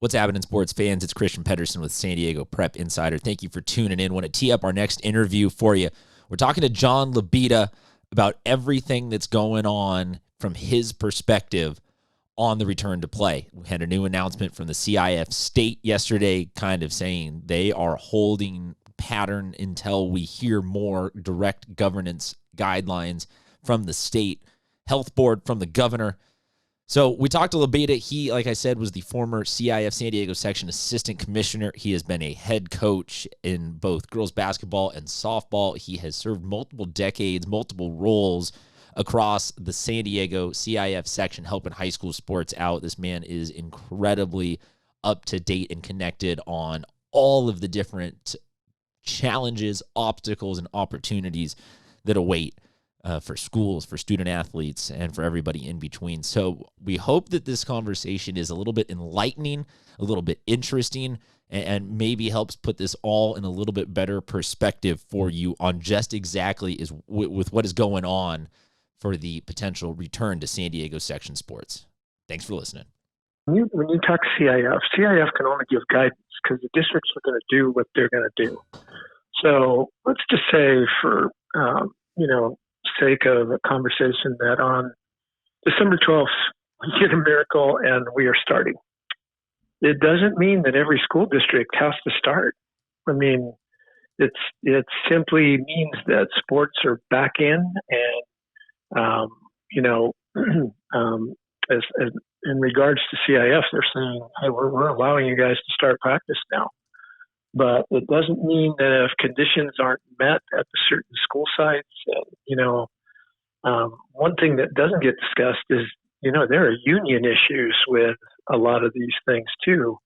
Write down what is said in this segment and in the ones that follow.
What's happening, sports fans? It's Christian Pedersen with San Diego Prep Insider. Thank you for tuning in. Want to tee up our next interview for you. We're talking to John Lebeta about everything that's going on from his perspective on the return to play. We had a new announcement from the CIF state yesterday kind of saying they are holding pattern until we hear more direct governance guidelines from the state health board, from the governor. So we talked to Lebeta. He, like I said, was the former CIF San Diego section assistant commissioner. He has been a head coach in both girls basketball and softball. He has served multiple decades, multiple roles across the San Diego CIF section, helping high school sports out. This man is incredibly up to date and connected on all of the different challenges, obstacles, and opportunities that await for schools, for student athletes, and for everybody in between. So we hope that this conversation is a little bit enlightening, a little bit interesting, and maybe helps put this all in a little bit better perspective for you on just exactly with what is going on for the potential return to San Diego section sports. Thanks for listening. When you talk CIF can only give guidance because the districts are going to do what they're going to do. So let's just say for, sake of a conversation that on December 12th, we get a miracle and we are starting. It doesn't mean that every school district has to start. I mean, it simply means that sports are back in and, as in regards to CIF, they're saying, hey, we're allowing you guys to start practice now. But it doesn't mean that if conditions aren't met at the certain school sites, one thing that doesn't get discussed is, there are union issues with a lot of these things too.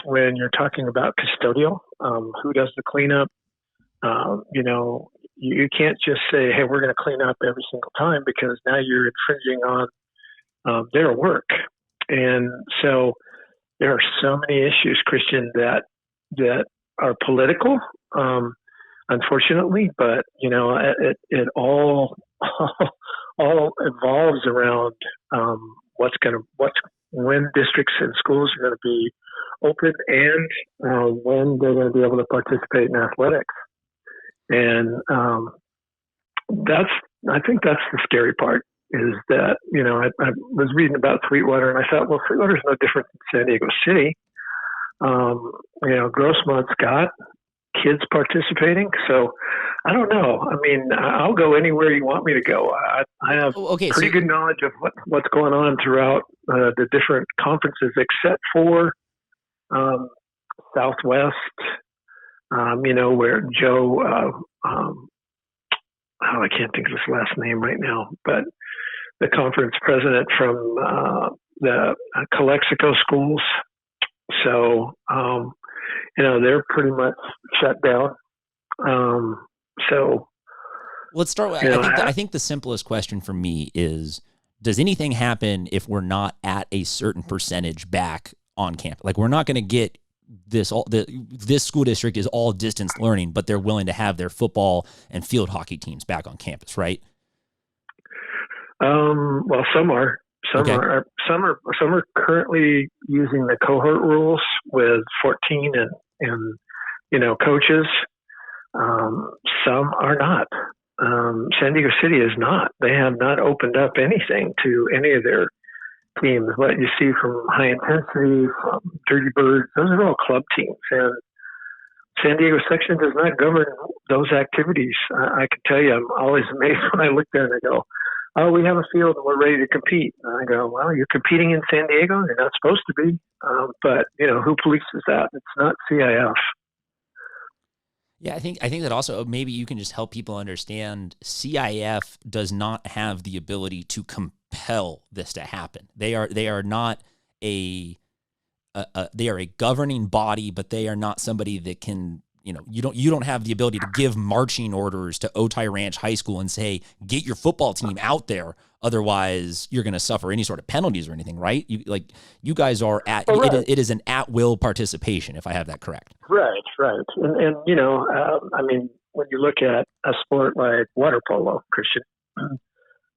When you're talking about custodial, who does the cleanup, you can't just say, hey, we're going to clean up every single time because now you're infringing on their work. And so there are so many issues, Christian, that are political, unfortunately, but it all evolves around when districts and schools are going to be open and when they're going to be able to participate in athletics. And I think that's the scary part is that, I was reading about Sweetwater and I thought, well, Sweetwater's no different than San Diego City. Grossmont's got kids participating. So I don't know. I mean, I'll go anywhere you want me to go. I have pretty good knowledge of what's going on throughout the different conferences, except for Southwest, where Joe, I can't think of his last name right now, but the conference president from the Calexico schools. So, they're pretty much shut down. So let's start with, I think the simplest question for me is, does anything happen if we're not at a certain percentage back on campus? Like, we're not going to get this school district is all distance learning, but they're willing to have their football and field hockey teams back on campus, right? Well, some are. Some are currently using the cohort rules with 14 and coaches. Some are not. San Diego City is not. They have not opened up anything to any of their teams. What you see from High Intensity, from Dirty Birds, those are all club teams. And San Diego section does not govern those activities. I can tell you, I'm always amazed when I look there and I go, oh, we have a field and we're ready to compete. And I go, well, you're competing in San Diego? You're not supposed to be. But, who polices that? It's not CIF. Yeah, I think that also maybe you can just help people understand CIF does not have the ability to compel this to happen. They are not they are a governing body, but they are not somebody that can, you don't have the ability to give marching orders to Otay Ranch High School and say, get your football team out there. Otherwise, you're going to suffer any sort of penalties or anything, right? You guys are it is an at-will participation, if I have that correct. Right. And when you look at a sport like water polo, Christian,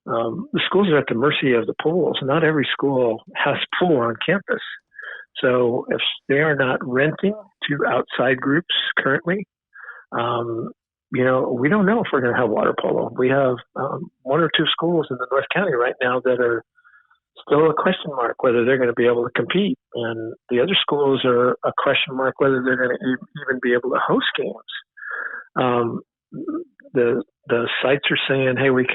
the schools are at the mercy of the pools. Not every school has a pool on campus. So if they are not renting to outside groups currently, we don't know if we're going to have water polo. We have one or two schools in the North County right now that are still a question mark whether they're going to be able to compete, and the other schools are a question mark whether they're going to even be able to host games. The sites are saying, hey, we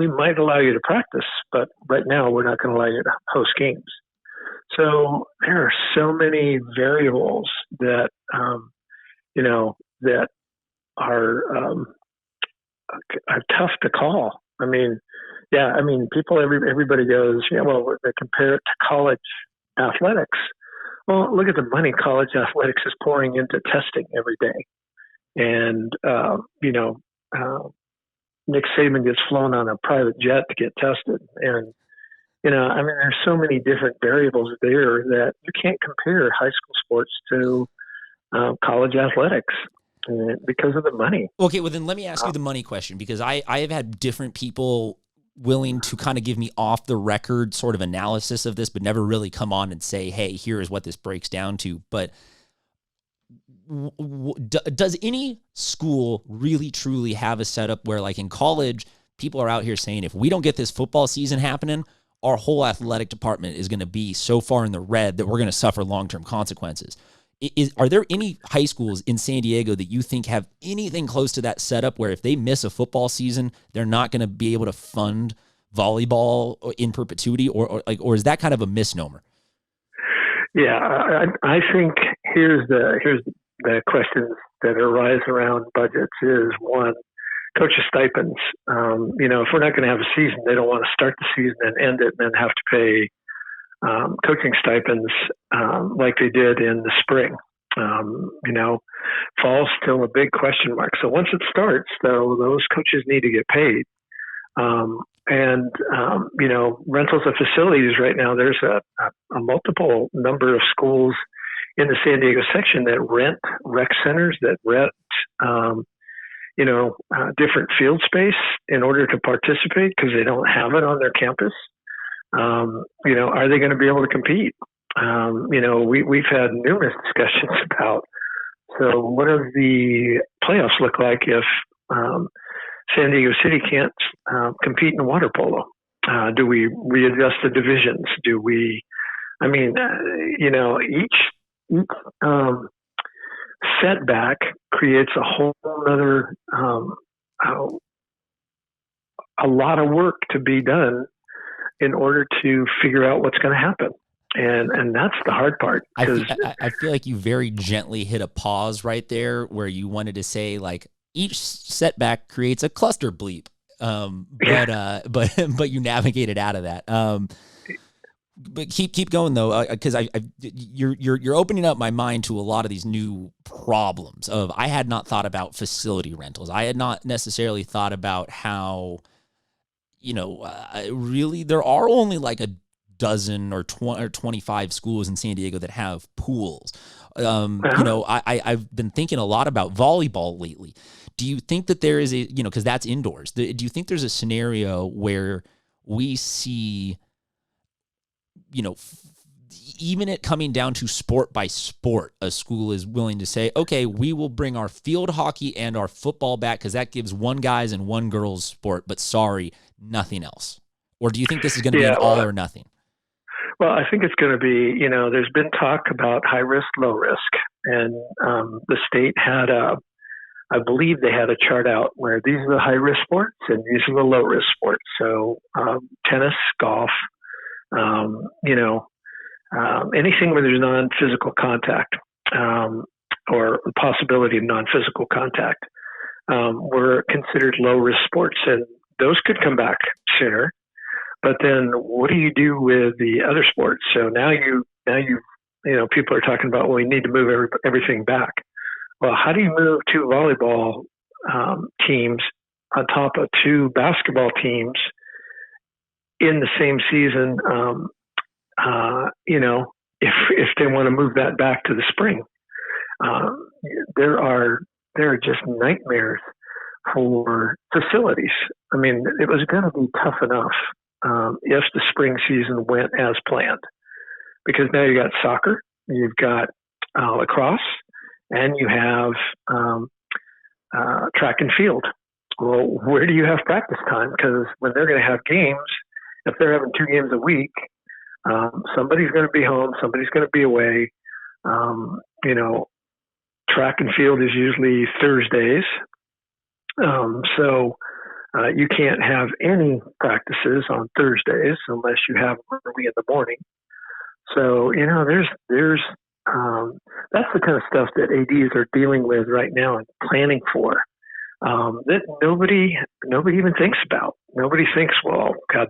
might allow you to practice, but right now we're not going to allow you to host games. So there are so many variables that that are tough to call. Everybody goes, they compare it to college athletics. Well, look at the money college athletics is pouring into testing every day. And, Nick Saban gets flown on a private jet to get tested. And, there's so many different variables there that you can't compare high school sports to college athletics because of the money. Okay, well then let me ask you the money question, because I have had different people willing to kind of give me off the record sort of analysis of this, but never really come on and say, hey, here is what this breaks down to. But does any school really truly have a setup where, like in college, people are out here saying, if we don't get this football season happening, our whole athletic department is going to be so far in the red that we're going to suffer long-term consequences? Are there any high schools in San Diego that you think have anything close to that setup where if they miss a football season, they're not going to be able to fund volleyball in perpetuity, or is that kind of a misnomer? Yeah, I think here's the questions that arise around budgets is, one, coaches' stipends. If we're not going to have a season, they don't want to start the season and end it and then have to pay coaching stipends like they did in the spring. Fall's still a big question mark. So once it starts, though, those coaches need to get paid. Rentals of facilities right now, there's a multiple number of schools in the San Diego section that rent rec centers, that rent different field space in order to participate because they don't have it on their campus. Are they going to be able to compete? We've had numerous discussions about, so what does the playoffs look like if San Diego City can't compete in water polo? Do we readjust the divisions? Do we, each setback creates a whole other, a lot of work to be done in order to figure out what's going to happen. And that's the hard part. I feel like you very gently hit a pause right there where you wanted to say, like, each setback creates a cluster bleep. But you navigated out of that. But keep going though, because you're opening up my mind to a lot of these new problems. I had not thought about facility rentals. I had not necessarily thought about how, really there are only like a dozen or 25 schools in San Diego that have pools. I've been thinking a lot about volleyball lately. Do you think that there is because that's indoors, do you think there's a scenario where we see, even it coming down to sport by sport, a school is willing to say, okay, we will bring our field hockey and our football back because that gives one guys and one girls sport, but sorry, nothing else? Or do you think this is going to be an all or nothing? Well, I think it's going to be, there's been talk about high risk, low risk. And the state had I believe they had a chart out where these are the high risk sports and these are the low risk sports. So tennis, golf, anything where there's non-physical contact or the possibility of non-physical contact were considered low risk sports. And those could come back sooner. But then what do you do with the other sports? So now people are talking about, well, we need to move everything back. Well, how do you move two volleyball teams on top of two basketball teams in the same season? If they want to move that back to the spring, there are just nightmares for facilities. I mean, it was going to be tough enough if the spring season went as planned. because now you got soccer, you've got lacrosse, and you have track and field. Well, where do you have practice time? Because when they're going to have games, if they're having 2 games a week, somebody's going to be home, somebody's going to be away. Track and field is usually Thursdays. So you can't have any practices on Thursdays unless you have them early in the morning. So, there's that's the kind of stuff that ADs are dealing with right now and planning for, that nobody even thinks about. Nobody thinks, well, God,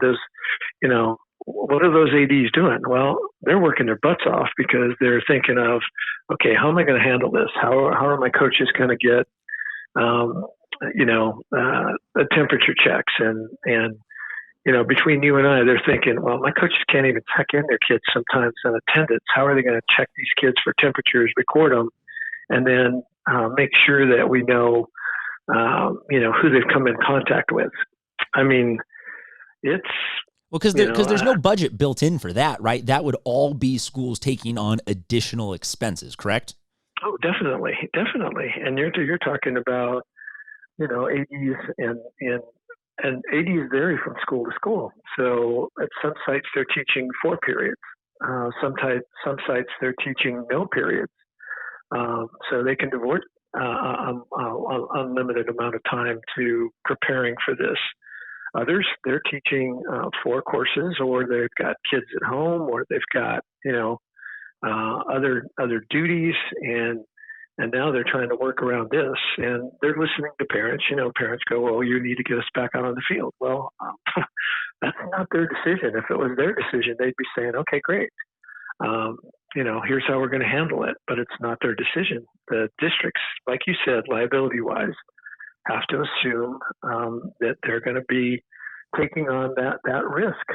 what are those ADs doing? Well, they're working their butts off because they're thinking of, okay, how am I going to handle this? How are my coaches going to get, the temperature checks and between you and I, they're thinking, well, my coaches can't even check in their kids sometimes in attendance. How are they going to check these kids for temperatures, record them, and then make sure that we know, who they've come in contact with? I mean, it's because there's no budget built in for that, right? That would all be schools taking on additional expenses, correct? Oh, definitely. And you're talking about, ADs and ADs vary from school to school. So at some sites they're teaching 4 periods. Some sites they're teaching no periods. So they can devote an unlimited amount of time to preparing for this. Others, they're teaching 4 courses, or they've got kids at home, or they've got other duties, and now they're trying to work around this, and they're listening to parents. Parents go, well, you need to get us back out on the field. Well, that's not their decision. If it was their decision, they'd be saying, okay, great. Here's how we're going to handle it, but it's not their decision. The districts, like you said, liability-wise, have to assume that they're going to be taking on that risk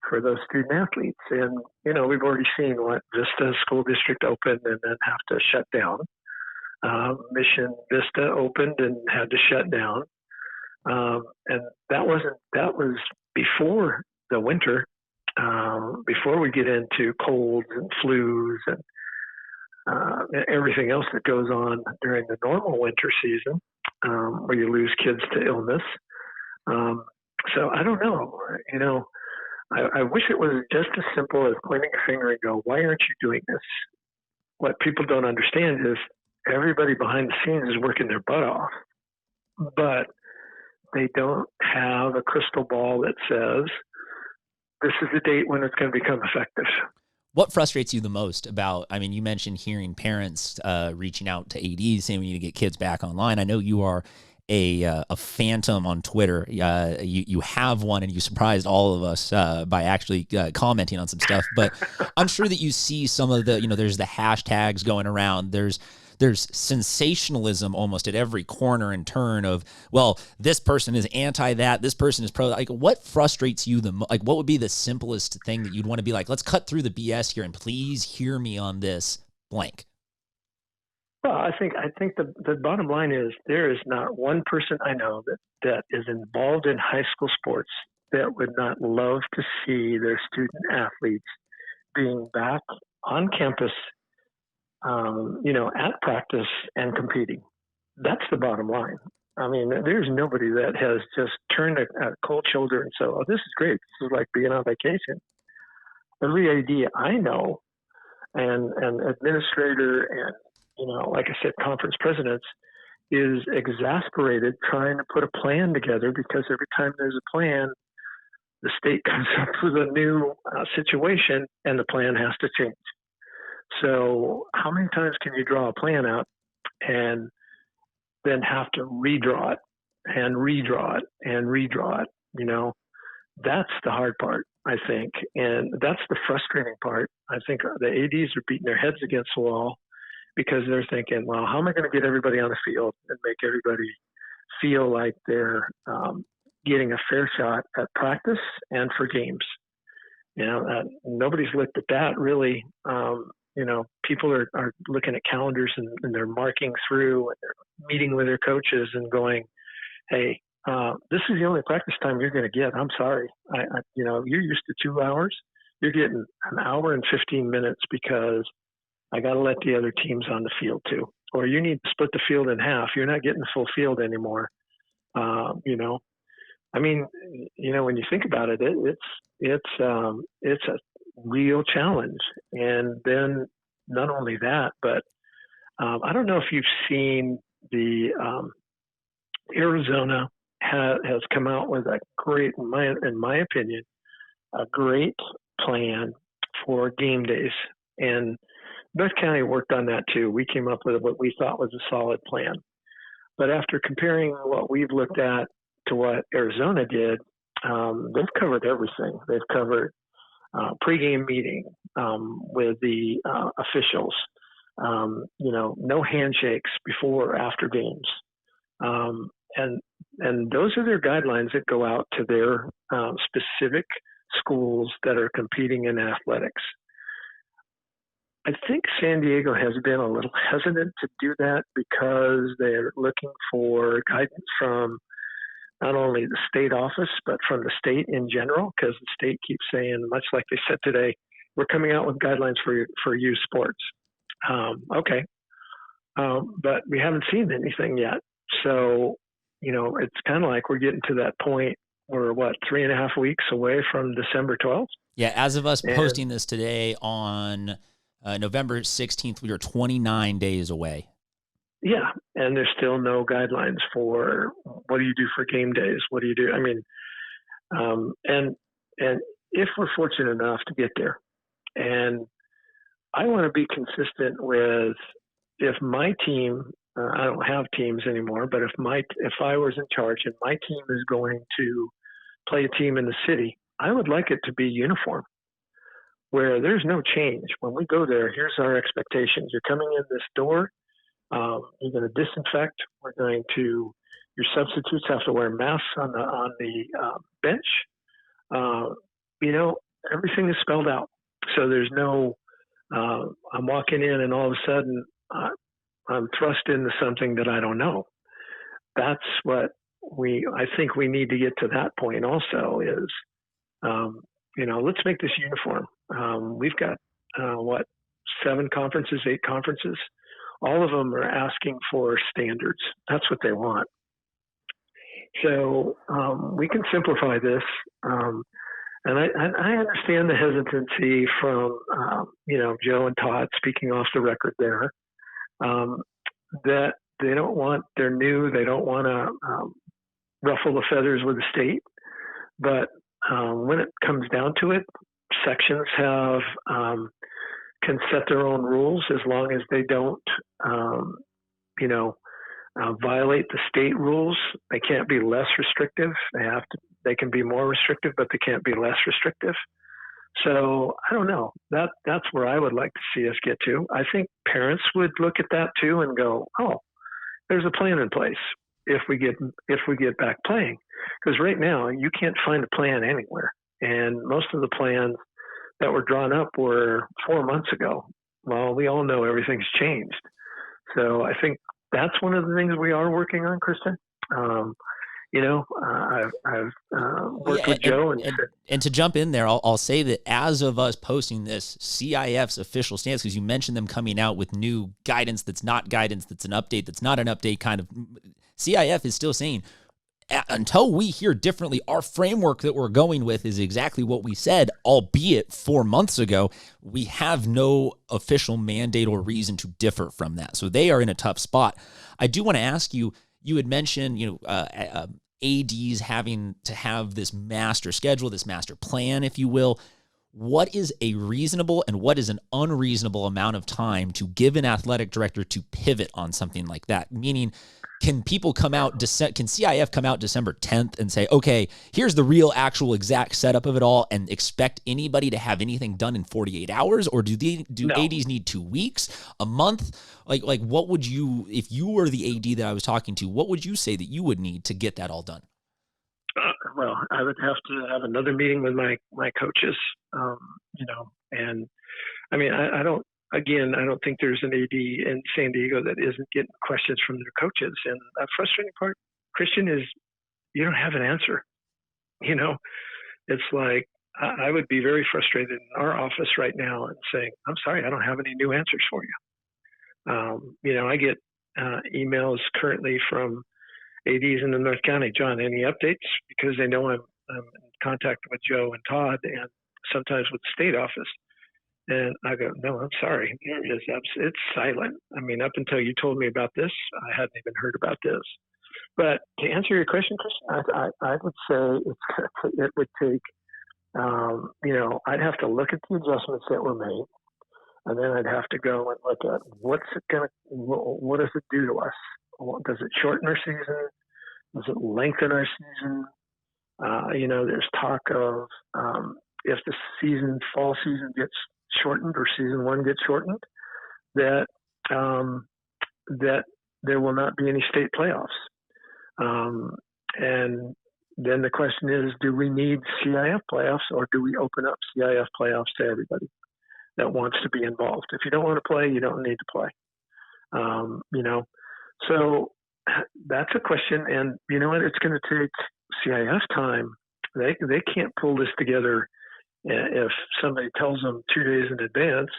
for those student athletes. And, we've already seen what Vista School District opened and then have to shut down. Mission Vista opened and had to shut down. And that was before the winter, before we get into colds and flus and everything else that goes on during the normal winter season, where you lose kids to illness. So I don't know, I wish it was just as simple as pointing a finger and go, why aren't you doing this? What people don't understand is everybody behind the scenes is working their butt off, but they don't have a crystal ball that says this is the date when it's going to become effective. What frustrates you the most about, you mentioned hearing parents reaching out to ADs saying we need to get kids back online. I know you are a phantom on Twitter. You have one, and you surprised all of us by actually commenting on some stuff. But I'm sure that you see some of the, there's the hashtags going around. There's sensationalism almost at every corner and turn of, well, this person is anti that, this person is pro. Like, what frustrates you the most? Like, what would be the simplest thing that you'd want to be like, let's cut through the BS here and please hear me on this blank? Well, I think the bottom line is there is not one person I know that is involved in high school sports that would not love to see their student athletes being back on campus, at practice and competing. That's the bottom line. There's nobody that has just turned a cold shoulder and said, oh, this is great. This is like being on vacation. Every idea I know and administrator and, like I said, conference presidents is exasperated trying to put a plan together, because every time there's a plan, the state comes up with a new situation and the plan has to change. So how many times can you draw a plan out and then have to redraw it and redraw it and redraw it? That's the hard part, I think. And that's the frustrating part. I think the ADs are beating their heads against the wall because they're thinking, well, how am I going to get everybody on the field and make everybody feel like they're getting a fair shot at practice and for games? Nobody's looked at that really. People are looking at calendars and they're marking through and they're meeting with their coaches and going, hey, this is the only practice time you're going to get. I'm sorry. You're used to 2 hours. you're getting an hour and 15 minutes because I got to let the other teams on the field too. Or you need to split the field in half. You're not getting full field anymore. You know, I mean, you know, when you think about it, it's a real challenge. And then not only that, but I don't know if you've seen the Arizona has come out with a great, in my opinion, a great plan for game days. And Beth County worked on that too. We came up with what we thought was a solid plan. But after comparing what we've looked at to what Arizona did, they've covered everything. They've covered pregame meeting with the officials, you know, no handshakes before or after games. And those are their guidelines that go out to their specific schools that are competing in athletics. I think San Diego has been a little hesitant to do that because they're looking for guidance from not only the state office, but from the state in general, because the state keeps saying, much like they said today, we're coming out with guidelines for youth sports. Okay. But we haven't seen anything yet. So, you know, it's kind of like we're getting to that point. We're 3.5 weeks away from December 12th? Yeah, as of us posting this today on November 16th, we are 29 days away. Yeah, and there's still no guidelines for what do you do for game days? What do you do? I mean, and if we're fortunate enough to get there, and I want to be consistent with if my team, I don't have teams anymore, but if I was in charge and my team is going to play a team in the city, I would like it to be uniform, where there's no change. When we go there, here's our expectations. You're coming in this door. You're going to disinfect. Your substitutes have to wear masks on the bench. You know, everything is spelled out. So there's no, I'm walking in and all of a sudden I'm thrust into something that I don't know. That's what I think we need to get to that point also is, you know, let's make this uniform. We've got, 7 conferences, 8 conferences. All of them are asking for standards. That's what they want. So we can simplify this. And I understand the hesitancy from, you know, Joe and Todd speaking off the record there, that they don't want, they're new, they don't want to ruffle the feathers with the state. But when it comes down to it, sections can set their own rules as long as they don't, you know, violate the state rules. They can't be less restrictive. They can be more restrictive, but they can't be less restrictive. So I don't know. That's where I would like to see us get to. I think parents would look at that too and go, "Oh, there's a plan in place if we get back playing." Because right now you can't find a plan anywhere, and most of the plans that were drawn up were 4 months ago. Well, we all know everything's changed. So I think that's one of the things we are working on, Kristen. You know, I've worked with Joe. And to jump in there, I'll say that as of us posting this, CIF's official stance, because you mentioned them coming out with new guidance that's not guidance, that's an update, that's not an update kind of, CIF is still saying, until we hear differently, our framework that we're going with is exactly what we said, albeit 4 months ago. We have no official mandate or reason to differ from that. So they are in a tough spot. I do want to ask you, you had mentioned, you know, ADs having to have this master schedule, this master plan, if you will. What is a reasonable and what is an unreasonable amount of time to give an athletic director to pivot on something like that? Meaning, can people come out, can CIF come out December 10th and say, okay, here's the real actual exact setup of it all, and expect anybody to have anything done in 48 hours? Or do No. ADs need 2 weeks, a month? Like what would you, if you were the AD that I was talking to, what would you say that you would need to get that all done? Well, I would have to have another meeting with my coaches, you know, and I mean, I don't think there's an AD in San Diego that isn't getting questions from their coaches. And the frustrating part, Christian, is you don't have an answer. You know, it's like, I would be very frustrated in our office right now and saying, I'm sorry, I don't have any new answers for you. I get emails currently from ADs in the North County. John, any updates? Because they know I'm in contact with Joe and Todd and sometimes with the state office. And I go, no, I'm sorry. It's silent. I mean, up until you told me about this, I hadn't even heard about this. But to answer your question, Christian, I would say it would take, I'd have to look at the adjustments that were made, and then I'd have to go and look at what does it do to us? Does it shorten our season? Does it lengthen our season? There's talk of if the fall season gets shortened or season one gets shortened, that there will not be any state playoffs. And then the question is, do we need CIF playoffs, or do we open up CIF playoffs to everybody that wants to be involved? If you don't want to play, you don't need to play. So that's a question. And you know what? It's going to take CIF time. They can't pull this together if somebody tells them 2 days in advance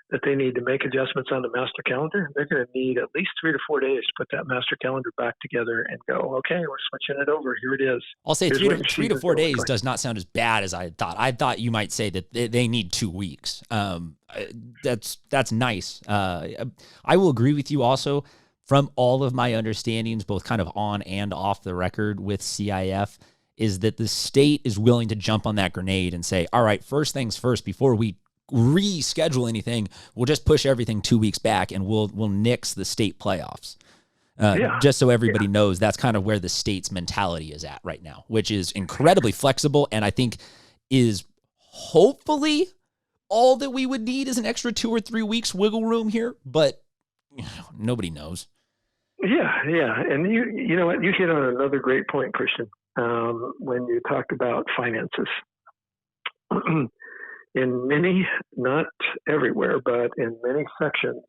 that they need to make adjustments on the master calendar. They're going to need at least 3 to 4 days to put that master calendar back together and go, okay, we're switching it over. Here it is. I'll say three to 4 days does not sound as bad as I had thought. I thought you might say that they need 2 weeks. That's nice. I will agree with you also. From all of my understandings, both kind of on and off the record with CIF, is that the state is willing to jump on that grenade and say, all right, first things first, before we reschedule anything, we'll just push everything 2 weeks back and we'll nix the state playoffs. Just so everybody knows, that's kind of where the state's mentality is at right now, which is incredibly flexible, and I think is hopefully all that we would need is an extra 2 or 3 weeks wiggle room here, but nobody knows. Yeah. And you know what? You hit on another great point, Christian, when you talked about finances. In many, not everywhere, but in many sections,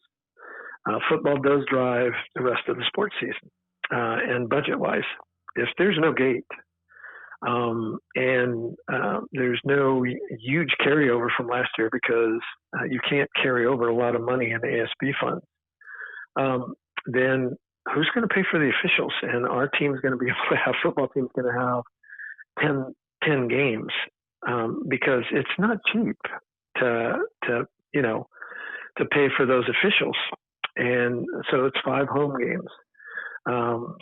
football does drive the rest of the sports season. And budget-wise, if there's no gate and there's no huge carryover from last year, because you can't carry over a lot of money in the ASB funds, then who's going to pay for the officials? And our team's going to be able to have, football team's going to have 10 games, because it's not cheap to pay for those officials. And so it's 5 home games.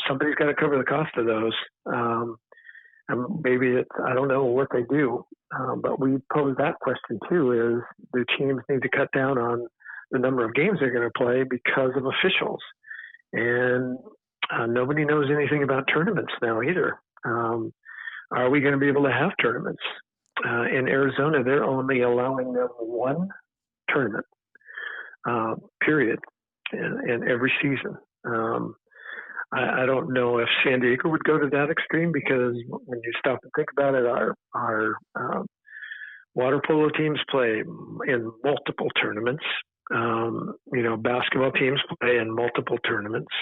Somebody's got to cover the cost of those. And maybe I don't know what they do, but we pose that question too, is do teams need to cut down on the number of games they're going to play because of officials? And nobody knows anything about tournaments now either. Are we going to be able to have tournaments? In Arizona, they're only allowing them 1 tournament, period, in every season. I don't know if San Diego would go to that extreme, because when you stop and think about it, our water polo teams play in multiple tournaments. Basketball teams play in multiple tournaments.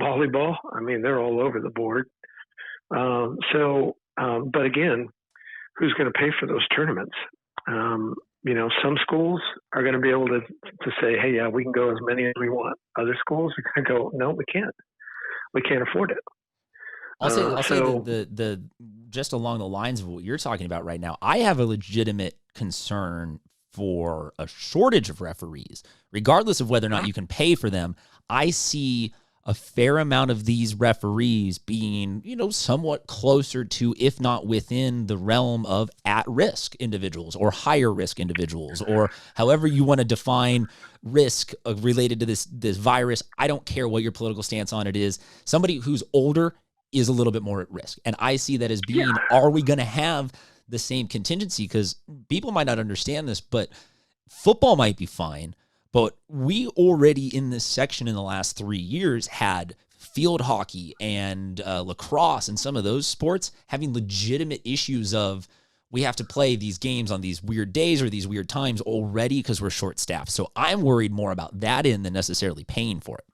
Volleyball, I mean, they're all over the board. But again, who's going to pay for those tournaments? Some schools are going to be able to say, hey, yeah, we can go as many as we want. Other schools are going to go, no, we can't. We can't afford it. I'll say the just along the lines of what you're talking about right now, I have a legitimate concern for a shortage of referees, regardless of whether or not you can pay for them. I see a fair amount of these referees being, somewhat closer to, if not within the realm of at-risk individuals or higher-risk individuals, or however you want to define risk related to this virus. I don't care what your political stance on it is. Somebody who's older is a little bit more at risk. And I see that as being, are we going to have the same contingency? Because people might not understand this, but football might be fine. But we already in this section in the last 3 years had field hockey and lacrosse and some of those sports having legitimate issues of, we have to play these games on these weird days or these weird times already because we're short-staffed. So I'm worried more about that than necessarily paying for it.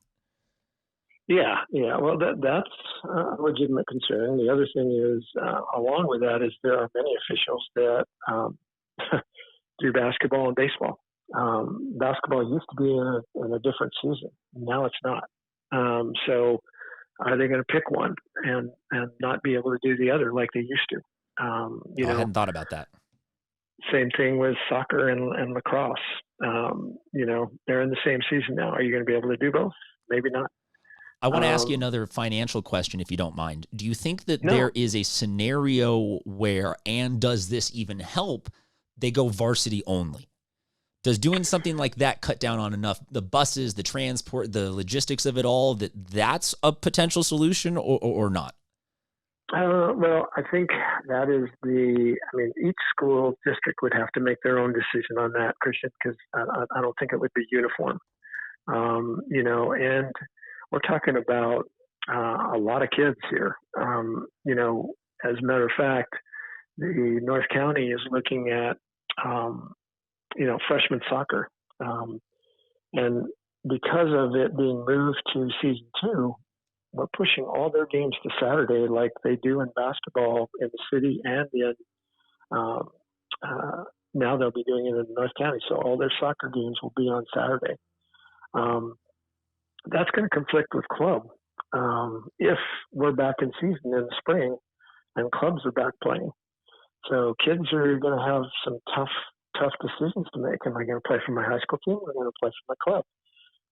Yeah. Well, that's a legitimate concern. The other thing is, along with that, is there are many officials that do basketball and baseball. Basketball used to be in a different season. Now it's not. So are they going to pick one and not be able to do the other like they used to? I hadn't thought about that. Same thing with soccer and lacrosse. They're in the same season now. Are you going to be able to do both? Maybe not. I want to ask you another financial question, if you don't mind. Do you think that No. there is a scenario where, and does this even help, they go varsity only? Does doing something like that cut down on enough, the buses, the transport, the logistics of it all, that's a potential solution or not? Well, I think that is each school district would have to make their own decision on that, Christian, because I don't think it would be uniform. And we're talking about a lot of kids here. As a matter of fact, the North County is looking at, freshman soccer. And because of it being moved to season 2, we're pushing all their games to Saturday like they do in basketball in the city and in now they'll be doing it in North County. So all their soccer games will be on Saturday. That's going to conflict with club. If we're back in season in the spring and clubs are back playing. So kids are going to have some tough decisions to make. Am I going to play for my high school team or am I going to play for my club?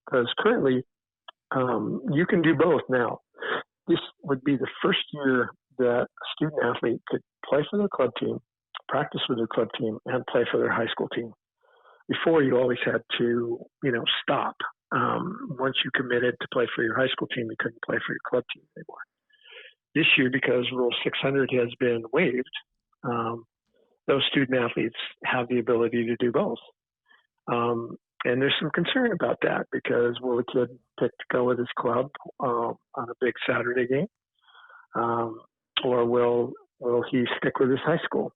Because currently, you can do both now. This would be the first year that a student athlete could play for their club team, practice with their club team, and play for their high school team. Before, you always had to, stop. Once you committed to play for your high school team, you couldn't play for your club team anymore. This year, because Rule 600 has been waived, those student athletes have the ability to do both. And there's some concern about that because will the kid pick to go with his club on a big Saturday game, or will he stick with his high school?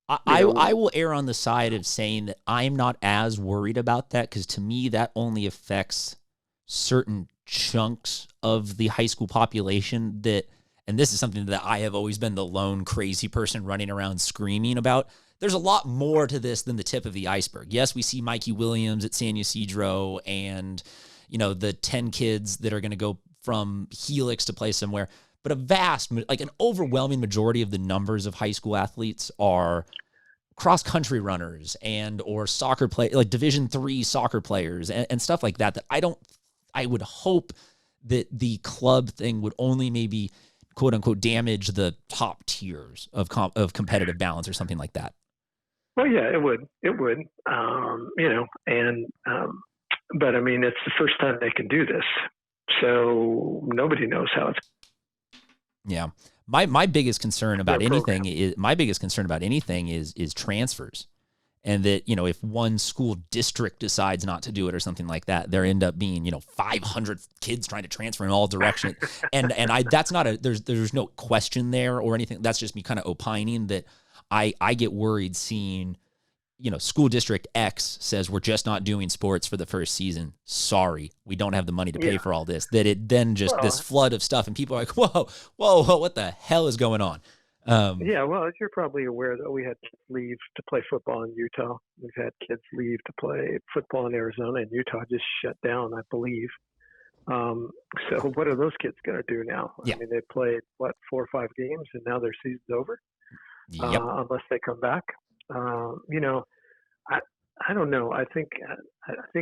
I will err on the side of saying that I'm not as worried about that because to me that only affects certain chunks of the high school population and this is something that I have always been the lone crazy person running around screaming about. There's a lot more to this than the tip of the iceberg. Yes, we see Mikey Williams at San Ysidro and, the 10 kids that are going to go from Helix to play somewhere. But an overwhelming majority of the numbers of high school athletes are cross-country runners or soccer play, like Division III soccer players and stuff like that I would hope that the club thing would only maybe, quote unquote, damage the top tiers of competitive balance or something like that. Well, yeah, it would, but it's the first time they can do this. So nobody knows how it's. Yeah. My biggest concern about anything is transfers. And that, if one school district decides not to do it or something like that, there end up being, 500 kids trying to transfer in all directions. and that's not there's no question there or anything. That's just me kind of opining that I get worried seeing, school district X says we're just not doing sports for the first season. Sorry, we don't have the money to pay for all this. That it then just this flood of stuff and people are like, whoa, what the hell is going on? As you're probably aware that we had kids leave to play football in Utah. We've had kids leave to play football in Arizona, and Utah just shut down, I believe. So what are those kids going to do now? Yeah. They played, 4 or 5 games, and now their season's over? Yep. Unless they come back. I don't know. I think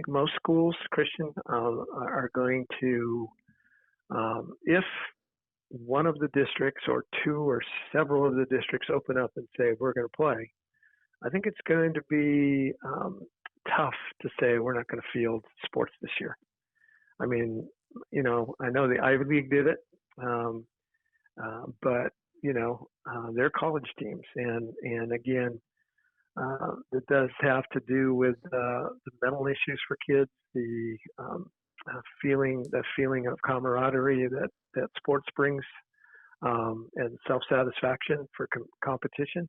most schools, Christian, are going to, if one of the districts or 2 or several of the districts open up and say we're going to play, I think it's going to be tough to say we're not going to field sports this year. I know the Ivy League did it, but they're college teams, and again, it does have to do with the mental issues for kids, the feeling of camaraderie that sports brings, and self-satisfaction for competition.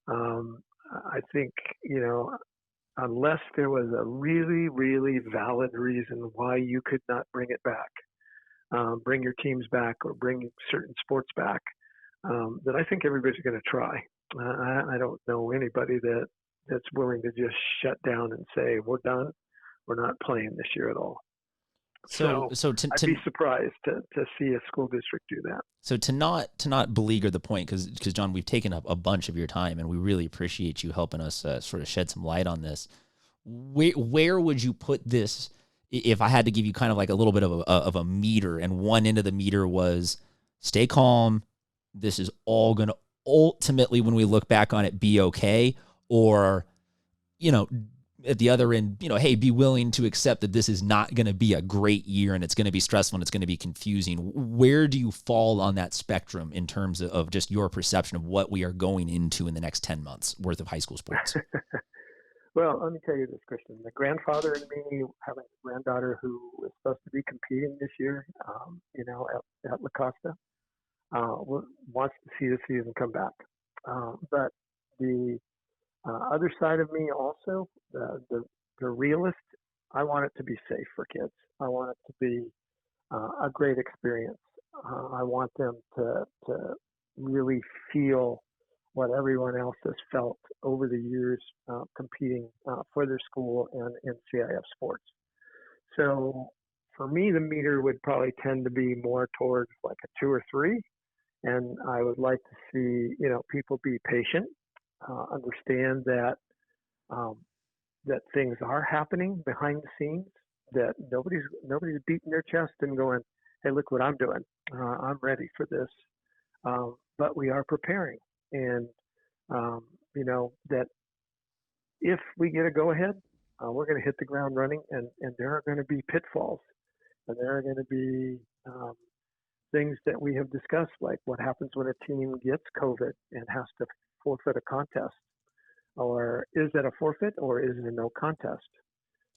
I think unless there was a really, really valid reason why you could not bring it back, bring your teams back or bring certain sports back, that I think everybody's going to try. I don't know anybody that's willing to just shut down and say, we're done. We're not playing this year at all. So I'd be surprised to see a school district do that. So to not beleaguer the point, because John, we've taken up a bunch of your time, and we really appreciate you helping us sort of shed some light on this. Where would you put this if I had to give you kind of like a little bit of a meter, and one end of the meter was stay calm, this is all going to ultimately, when we look back on it, be okay, or at the other end, hey, be willing to accept that this is not going to be a great year and it's going to be stressful and it's going to be confusing. Where do you fall on that spectrum in terms of just your perception of what we are going into in the next 10 months worth of high school sports? Well, let me tell you this, Christian. The grandfather in me, having a granddaughter who is supposed to be competing this year, at La Costa, wants to see the season come back. But the other side of me also, the realist, I want it to be safe for kids. I want it to be a great experience. I want them to really feel what everyone else has felt over the years competing for their school and in CIF sports. So for me, the meter would probably tend to be more towards like a 2 or 3. And I would like to see, people be patient, understand that that things are happening behind the scenes, that nobody's beating their chest and going, hey, look what I'm doing. I'm ready for this. But we are preparing. And, that if we get a go-ahead, we're going to hit the ground running, and there are going to be pitfalls. And there are going to be things that we have discussed, like what happens when a team gets COVID and has to forfeit a contest. Or is that a forfeit, or is it a no contest?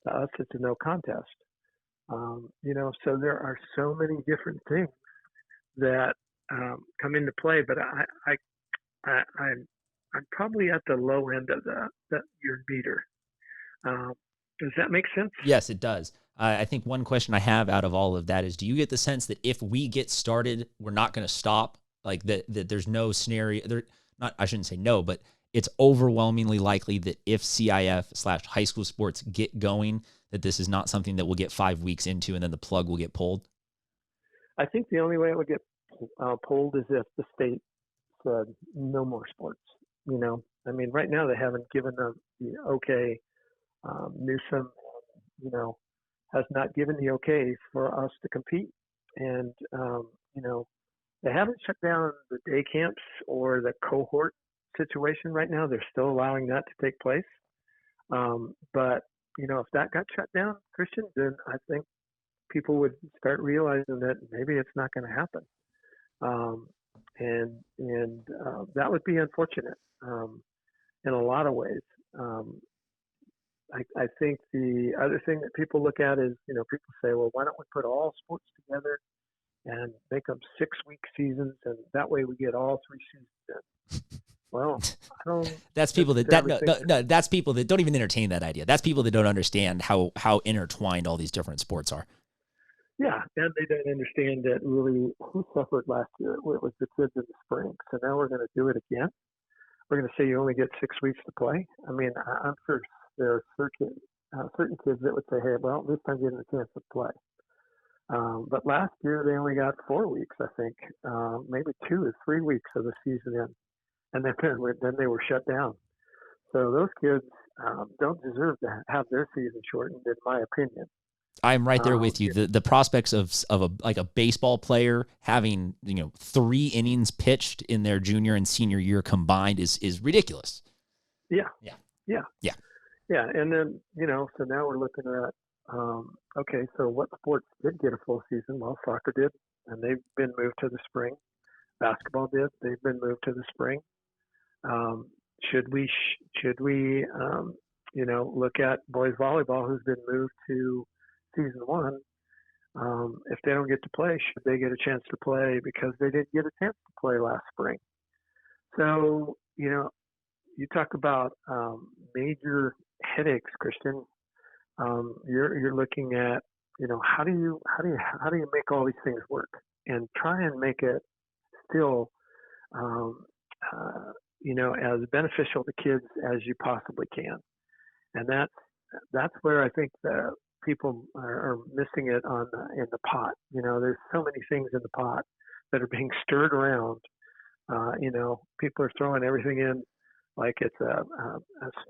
To us, it's a no contest. So there are so many different things that come into play. But I'm probably at the low end of your meter. Does that make sense? Yes, it does. I think one question I have out of all of that is, do you get the sense that if we get started, we're not going to stop? Like that there's no scenario. I shouldn't say no, but it's overwhelmingly likely that if CIF/high school sports get going, that this is not something that we'll get 5 weeks into and then the plug will get pulled? I think the only way it would get pulled is if the state said no more sports. Right now they haven't given the okay. Newsom, has not given the okay for us to compete. And, they haven't shut down the day camps or the cohort situation right now. They're still allowing that to take place. But, if that got shut down, Christian, then I think people would start realizing that maybe it's not going to happen. And that would be unfortunate in a lot of ways. I think the other thing that people look at is, people say, well, why don't we put all sports together and make them 6-week seasons, and that way we get all 3 seasons in. Well, I don't. That's people that's people that don't even entertain that idea. That's people that don't understand how intertwined all these different sports are. Yeah, and they don't understand that really who suffered last year. It was the kids in the spring. So now we're going to do it again. We're going to say you only get 6 weeks to play. I'm sure there are certain kids that would say, hey, well, at least I'm getting a chance to play. But last year they only got 4 weeks, I think, maybe 2 or 3 weeks of the season in, and then they were shut down. So those kids don't deserve to have their season shortened, in my opinion. I'm right there with you. The prospects of a baseball player having 3 innings pitched in their junior and senior year combined is ridiculous. Yeah. And then so now we're looking at okay, so what sports did get a full season? Well, soccer did, and they've been moved to the spring. Basketball did; they've been moved to the spring. Should we look at boys volleyball, who's been moved to season 1? If they don't get to play, should they get a chance to play because they didn't get a chance to play last spring? So you talk about major headaches, Christian. You're looking at, how do you make all these things work and try and make it still, um, as beneficial to kids as you possibly can. And that's where I think the people are missing it in the pot. There's so many things in the pot that are being stirred around. People are throwing everything in like it's a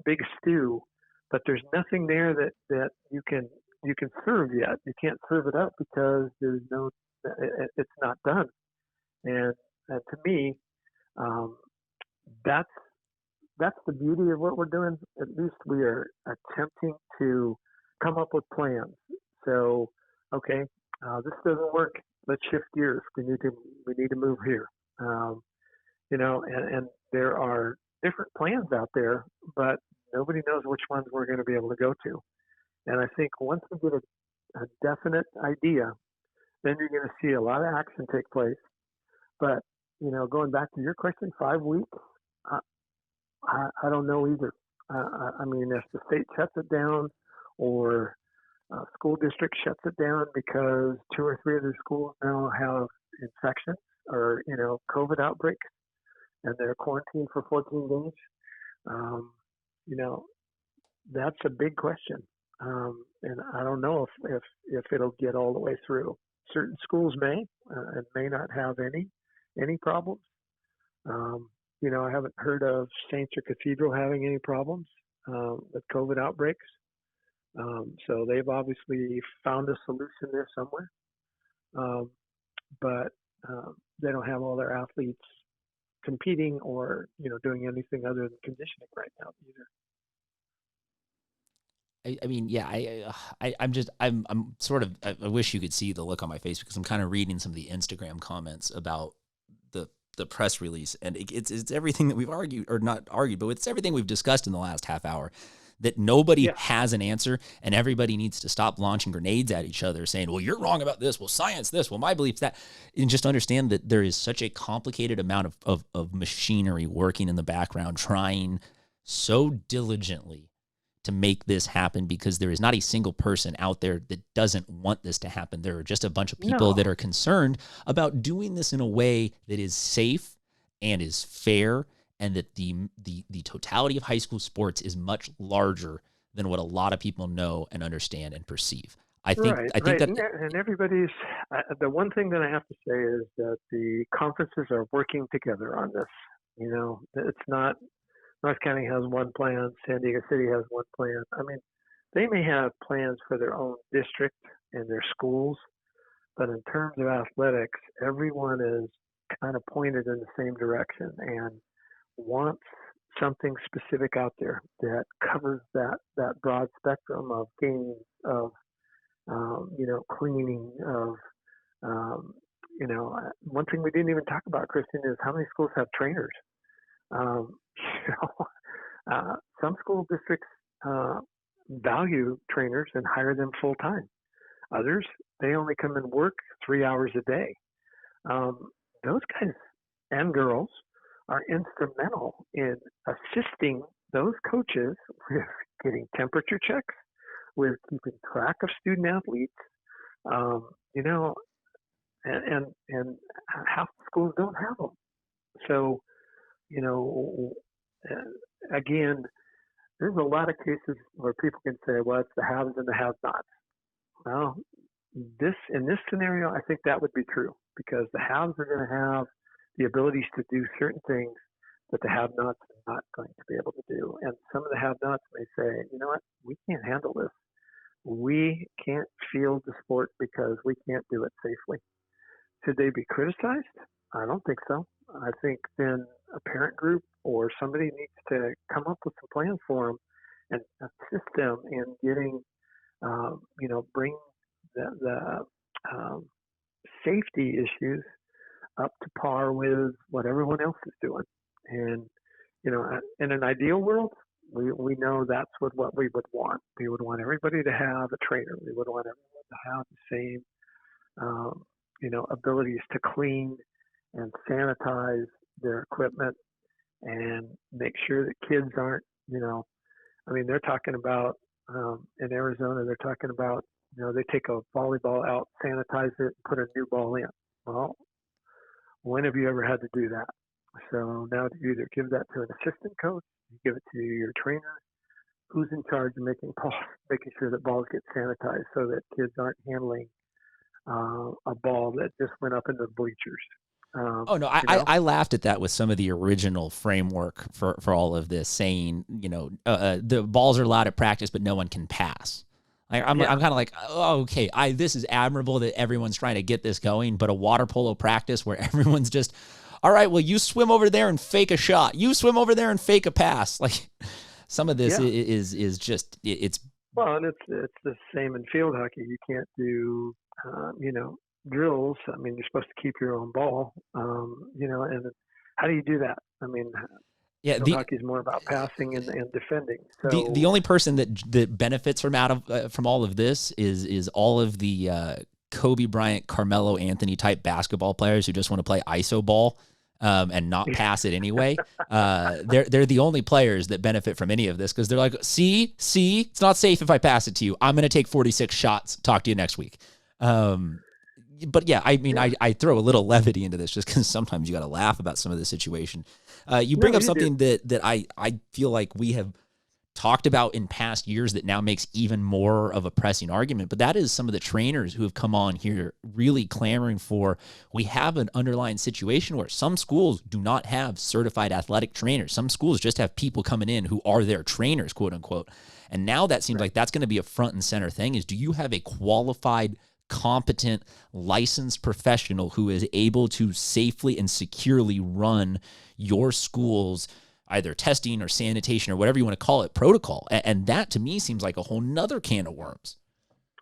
big stew, but there's nothing there that you can serve yet. You can't serve it up because it's not done. And to me, um, that's that's the beauty of what we're doing. At least we are attempting to come up with plans. So, okay, this doesn't work. Let's shift gears. We need to move here. Um, and there are different plans out there, but nobody knows which ones we're going to be able to go to. And I think once we get a definite idea, then you're going to see a lot of action take place. But going back to your question, 5 weeks, I, I don't know either. I mean, if the state shuts it down, or school district shuts it down because two or three of their schools now have infections or COVID outbreaks, and they're quarantined for 14 days, um, you know, that's a big question. And I don't know if it'll get all the way through. Certain schools may and may not have any problems. I haven't heard of Saints or Cathedral having any problems with COVID outbreaks. So they've obviously found a solution there somewhere. Um, but they don't have all their athletes competing or doing anything other than conditioning right now either. I mean, yeah, I'm sort of, I wish you could see the look on my face because I'm kind of reading some of the Instagram comments about the press release, and it's everything that we've argued, or not argued, but it's everything we've discussed in the last half hour, that nobody has an answer, and everybody needs to stop launching grenades at each other saying, well, you're wrong about this, well, science this, well, my belief's that, and just understand that there is such a complicated amount of machinery working in the background, trying so diligently to make this happen, because there is not a single person out there that doesn't want this to happen. There are just a bunch of people that are concerned about doing this in a way that is safe and is fair, and that the totality of high school sports is much larger than what a lot of people know and understand and perceive. I think that, and everybody's. The one thing that I have to say is that the conferences are working together on this. It's not. North County has one plan. San Diego City has one plan. I mean, they may have plans for their own district and their schools, but in terms of athletics, everyone is kind of pointed in the same direction and wants something specific out there that covers that broad spectrum of games, of cleaning, of one thing we didn't even talk about, Kristen, is how many schools have trainers. Um, you some school districts value trainers and hire them full time. Others, they only come and work 3 hours a day. Those guys and girls are instrumental in assisting those coaches with getting temperature checks, with keeping track of student athletes. Um, you know, and half the schools don't have them. So, you know, again, there's a lot of cases where people can say, well, it's the haves and the have-nots. Well, in this scenario, I think that would be true, because the haves are going to have the abilities to do certain things that the have-nots are not going to be able to do. And some of the have-nots may say, you know what, we can't handle this. We can't field the sport because we can't do it safely. Should they be criticized? I don't think so. I think then a parent group or somebody needs to come up with some plans for them and assist them in getting, bring the safety issues up to par with what everyone else is doing. And, in an ideal world, we know that's what we would want. We would want everybody to have a trainer. We would want everyone to have the same, abilities to clean and sanitize their equipment and make sure that kids aren't, I mean, they're talking about in Arizona. They're talking about they take a volleyball out, sanitize it, and put a new ball in. Well, when have you ever had to do that? So now you either give that to an assistant coach, you give it to your trainer, who's in charge of making sure that balls get sanitized so that kids aren't handling a ball that just went up into the bleachers. Oh no, I laughed at that with some of the original framework for all of this, saying the balls are allowed at practice, but no one can pass. I'm kind of like, oh, okay, this is admirable that everyone's trying to get this going, but a water polo practice where everyone's just, all right, well, you swim over there and fake a shot, you swim over there and fake a pass. Like some of this is just it's. Well, and it's the same in field hockey. You can't do drills. I mean, you're supposed to keep your own ball, and how do you do that? I mean, hockey is more about passing and defending. So the only person that benefits from from all of this is all of the Kobe Bryant, Carmelo Anthony type basketball players who just want to play iso ball and not pass it anyway. They're the only players that benefit from any of this because they're like, see, it's not safe if I pass it to you. I'm going to take 46 shots. Talk to you next week. But yeah, I mean, I throw a little levity into this just because sometimes you got to laugh about some of the situation. You bring up something that I feel like we have talked about in past years that now makes even more of a pressing argument, but that is some of the trainers who have come on here really clamoring for, we have an underlying situation where some schools do not have certified athletic trainers. Some schools just have people coming in who are their trainers, quote unquote. And now that seems like that's going to be a front and center thing is, do you have a qualified, competent, licensed professional who is able to safely and securely run your school's either testing or sanitation or whatever you want to call it protocol? And that to me seems like a whole nother can of worms.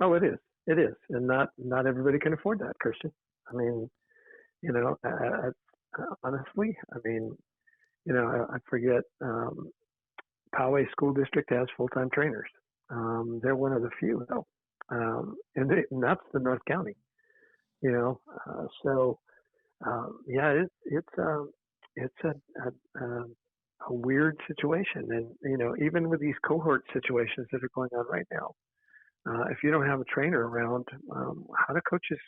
Oh, it is. It is. And not everybody can afford that, Christian. I mean, honestly, I mean, I forget, Poway School District has full-time trainers. They're one of the few though. And that's the North County, it's a weird situation. And, even with these cohort situations that are going on right now, if you don't have a trainer around, how do coaches,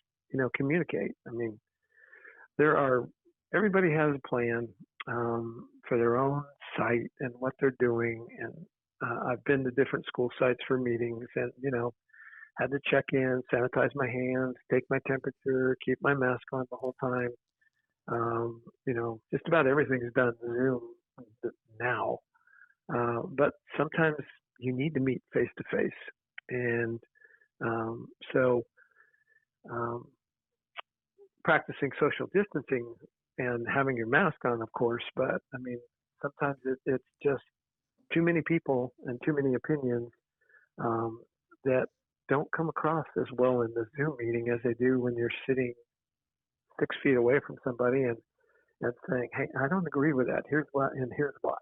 communicate? I mean, everybody has a plan, for their own site and what they're doing. And, I've been to different school sites for meetings and, had to check in, sanitize my hands, take my temperature, keep my mask on the whole time. Just about everything's done Zoom now. But sometimes you need to meet face to face. And practicing social distancing and having your mask on, of course. But I mean, sometimes it's just too many people and too many opinions that don't come across as well in the Zoom meeting as they do when you're sitting 6 feet away from somebody and saying, hey, I don't agree with that. Here's why, and here's why.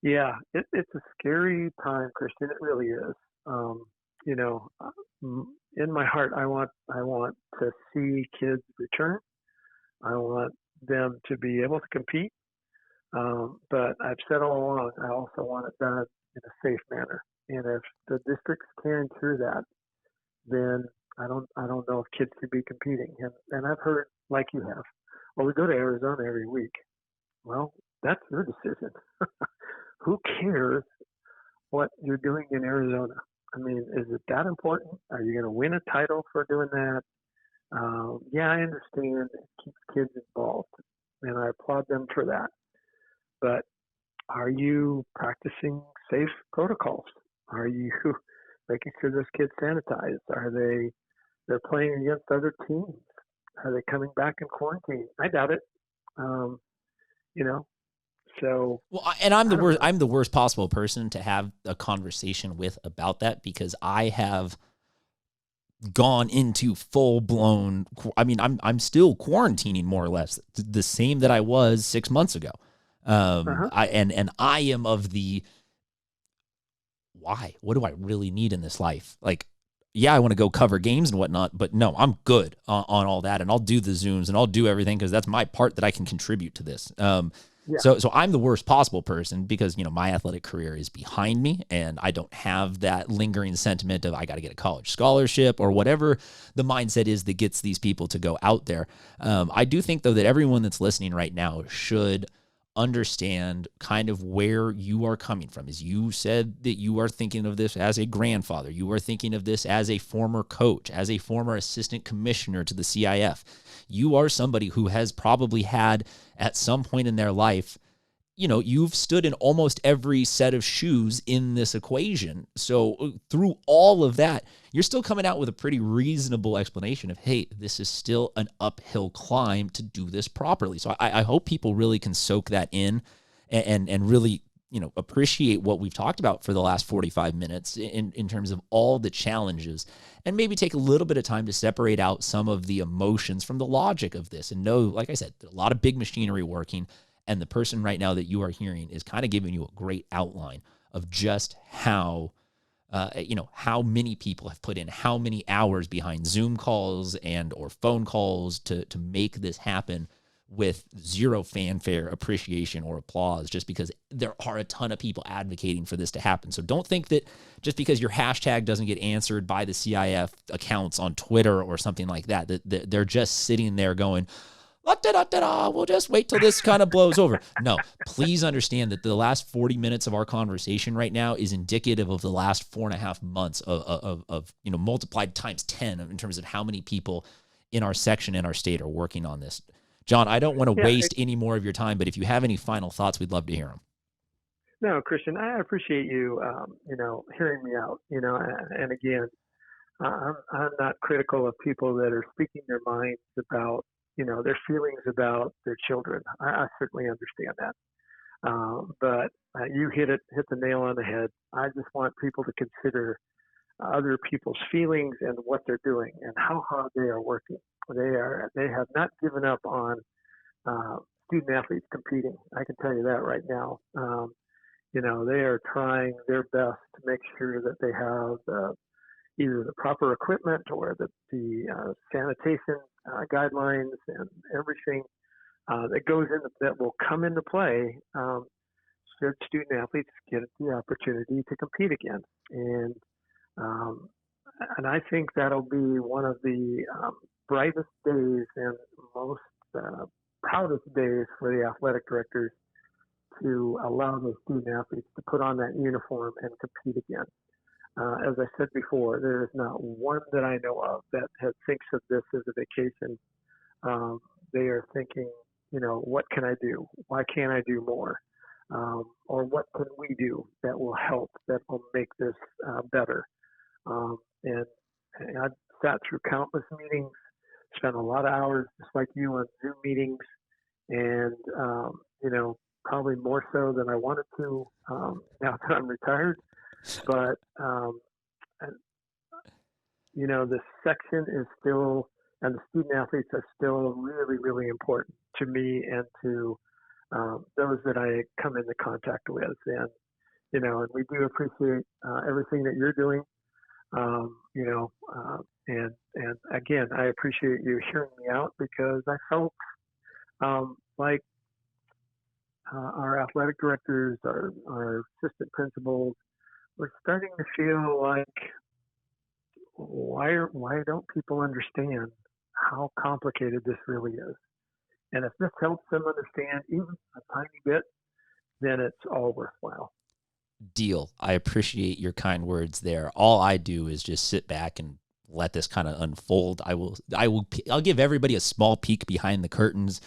It's a scary time, Christian. It really is. In my heart, I want to see kids return. I want them to be able to compete. But I've said all along, I also want it done in a safe manner. And if the district's carrying through that, then I don't know if kids should be competing. And I've heard, like you have, well, we go to Arizona every week. Well, that's your decision. Who cares what you're doing in Arizona? I mean, is it that important? Are you going to win a title for doing that? I understand it keeps kids involved, and I applaud them for that. But are you practicing safe protocols? Are you making sure those kids sanitize? They're playing against other teams? Are they coming back in quarantine? I doubt it. So. Well, and I'm the worst possible person to have a conversation with about that because I have gone into full blown. I mean, I'm still quarantining more or less the same that I was 6 months ago. I am of the why? What do I really need in this life? Like, yeah, I want to go cover games and whatnot, but no, I'm good on all that, and I'll do the Zooms and I'll do everything because that's my part that I can contribute to this. So I'm the worst possible person because, my athletic career is behind me and I don't have that lingering sentiment of I got to get a college scholarship or whatever the mindset is that gets these people to go out there. I do think, though, that everyone that's listening right now should understand kind of where you are coming from. As you said that you are thinking of this as a grandfather, you are thinking of this as a former coach, as a former assistant commissioner to the CIF. You are somebody who has probably had at some point in their life, you've stood in almost every set of shoes in this equation. So through all of that, you're still coming out with a pretty reasonable explanation of, hey, this is still an uphill climb to do this properly. So I hope people really can soak that in and really, appreciate what we've talked about for the last 45 minutes in terms of all the challenges, and maybe take a little bit of time to separate out some of the emotions from the logic of this and know, like I said, a lot of big machinery working. And the person right now that you are hearing is kind of giving you a great outline of just how, how many people have put in how many hours behind Zoom calls and or phone calls to make this happen with zero fanfare, appreciation, or applause, just because there are a ton of people advocating for this to happen. So don't think that just because your hashtag doesn't get answered by the CIF accounts on Twitter or something like that, that they're just sitting there going, we'll just wait till this kind of blows over. No, please understand that the last 40 minutes of our conversation right now is indicative of the last 4.5 months of multiplied times 10 in terms of how many people in our section in our state are working on this. John, I don't want to waste any more of your time, but if you have any final thoughts, we'd love to hear them. No, Christian, I appreciate you, hearing me out, and again, I'm not critical of people that are speaking their minds about, their feelings about their children. I certainly understand that. But you hit the nail on the head. I just want people to consider other people's feelings and what they're doing and how hard they are working. They have not given up on student athletes competing. I can tell you that right now. They are trying their best to make sure that they have either the proper equipment or the sanitation guidelines and everything that goes in that will come into play should student athletes get the opportunity to compete again. And I think that'll be one of the brightest days and most proudest days for the athletic directors to allow those student athletes to put on that uniform and compete again. As I said before, there is not one that I know of that thinks of this as a vacation. They are thinking, what can I do? Why can't I do more? Or what can we do that will help, that will make this better? And I've sat through countless meetings, spent a lot of hours, just like you, on Zoom meetings, and, probably more so than I wanted to now that I'm retired. But, the section is still, and the student athletes are still really, really important to me and to those that I come into contact with. And, and we do appreciate everything that you're doing, and again, I appreciate you hearing me out because I felt like our athletic directors, our assistant principals, we're starting to feel like, why don't people understand how complicated this really is? And if this helps them understand even a tiny bit, then it's all worthwhile. Deal. I appreciate your kind words there. All I do is just sit back and let this kind of unfold. I'll give everybody a small peek behind the curtains.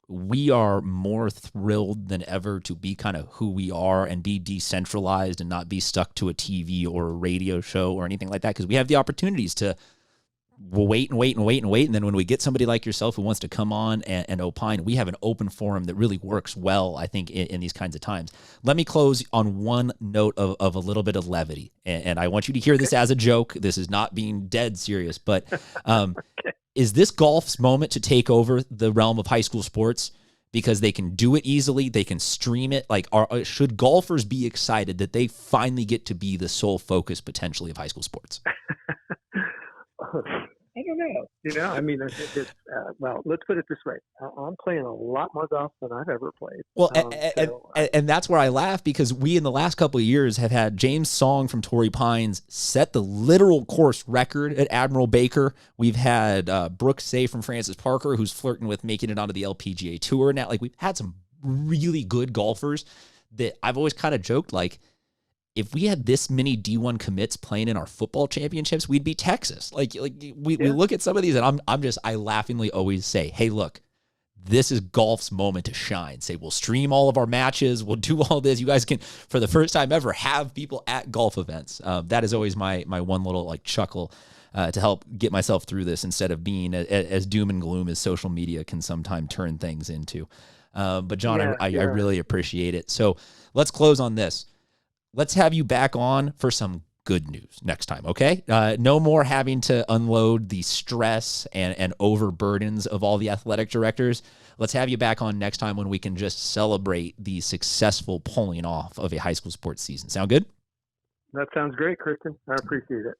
We are more thrilled than ever to be kind of who we are and be decentralized and not be stuck to a TV or a radio show or anything like that, because we have the opportunities to wait. And then when we get somebody like yourself who wants to come on and opine, we have an open forum that really works well, I think, in these kinds of times. Let me close on one note of a little bit of levity. And I want you to hear this as a joke. This is not being dead serious, but is this golf's moment to take over the realm of high school sports? Because they can do it easily, they can stream it. Like, should golfers be excited that they finally get to be the sole focus potentially of high school sports? I don't know. I mean, it's well, let's put it this way. I'm playing a lot more golf than I've ever played. Well, and that's where I laugh, because we in the last couple of years have had James Song from Torrey Pines set the literal course record at Admiral Baker. We've had Brooke Say from Francis Parker, who's flirting with making it onto the LPGA Tour now. Like, we've had some really good golfers that I've always kind of joked, like, if we had this many D1 commits playing in our football championships, we'd be Texas. We look at some of these, and I laughingly always say, hey, look, this is golf's moment to shine. Say, we'll stream all of our matches. We'll do all this. You guys can, for the first time ever, have people at golf events. That is always my one little like chuckle to help get myself through this, instead of being as doom and gloom as social media can sometimes turn things into. But John, I really appreciate it. So let's close on this. Let's have you back on for some good news next time, okay? No more having to unload the stress and overburdens of all the athletic directors. Let's have you back on next time when we can just celebrate the successful pulling off of a high school sports season. Sound good? That sounds great, Kristen. I appreciate it.